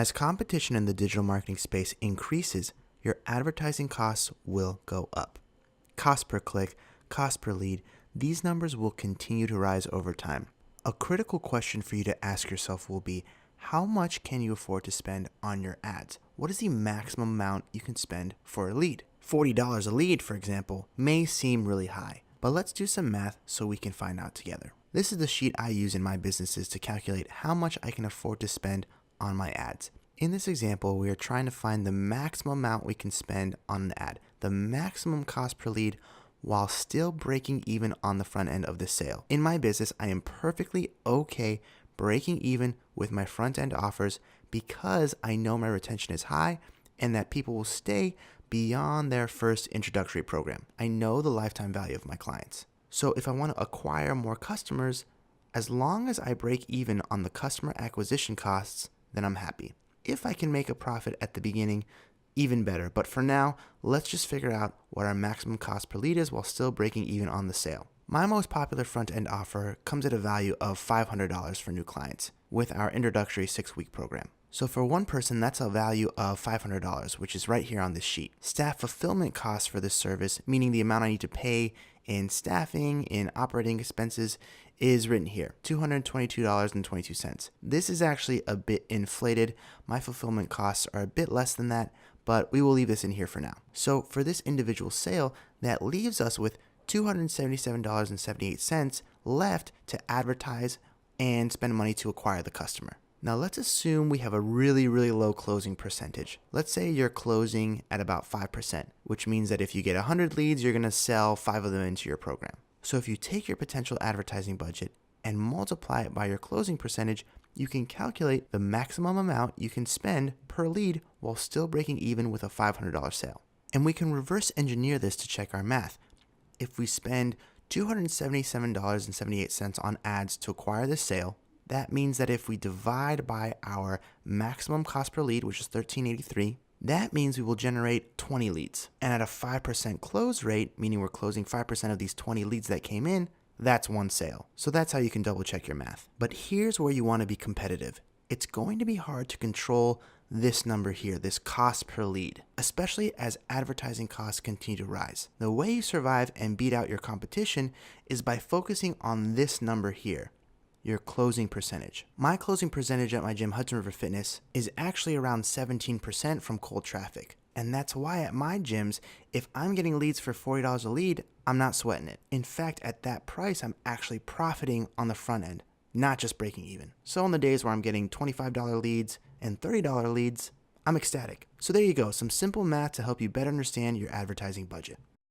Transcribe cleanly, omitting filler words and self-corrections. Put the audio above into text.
As competition in the digital marketing space increases, your advertising costs will go up. Cost per click, cost per lead, these numbers will continue to rise over time. A critical question for you to ask yourself will be, how much can you afford to spend on your ads? What is the maximum amount you can spend for a lead? $40 a lead, for example, may seem really high, but let's do some math so we can find out together. This is the sheet I use in my businesses to calculate how much I can afford to spend on my ads. In this example, we are trying to find the maximum amount we can spend on an ad, the maximum cost per lead, while still breaking even on the front end of the sale. In my business, I am perfectly okay breaking even with my front end offers because I know my retention is high and that people will stay beyond their first introductory program. I know the lifetime value of my clients. So if I want to acquire more customers, as long as I break even on the customer acquisition costs, then I'm happy. If I can make a profit at the beginning, even better. But for now, let's just figure out what our maximum cost per lead is while still breaking even on the sale. My most popular front-end offer comes at a value of $500 for new clients with our introductory 6-week program. So for one person, that's a value of $500, which is right here on this sheet. Staff fulfillment costs for this service, meaning the amount I need to pay in staffing, in operating expenses, is written here, $222.22. This is actually a bit inflated. My fulfillment costs are a bit less than that, but we will leave this in here for now. So for this individual sale, that leaves us with $277.78 left to advertise and spend money to acquire the customer. Now let's assume we have a really low closing percentage. Let's say you're closing at about 5%, which means that if you get 100 leads, you're going to sell 5 of them into your program. So if you take your potential advertising budget and multiply it by your closing percentage, you can calculate the maximum amount you can spend per lead while still breaking even with a $500 sale. And we can reverse engineer this to check our math. If we spend $277.78 on ads to acquire this sale, that means that if we divide by our maximum cost per lead, which is $13.83, that means we will generate 20 leads. And at a 5% close rate, meaning we're closing 5% of these 20 leads that came in, that's one sale. So that's how you can double check your math. But here's where you want to be competitive. It's going to be hard to control this number here, this cost per lead, especially as advertising costs continue to rise. The way you survive and beat out your competition is by focusing on this number here, your closing percentage. My closing percentage at my gym, Hudson River Fitness, is actually around 17% from cold traffic. And that's why at my gyms, if I'm getting leads for $40 a lead, I'm not sweating it. In fact, at that price, I'm actually profiting on the front end, not just breaking even. So on the days where I'm getting $25 leads and $30 leads, I'm ecstatic. So there you go, some simple math to help you better understand your advertising budget.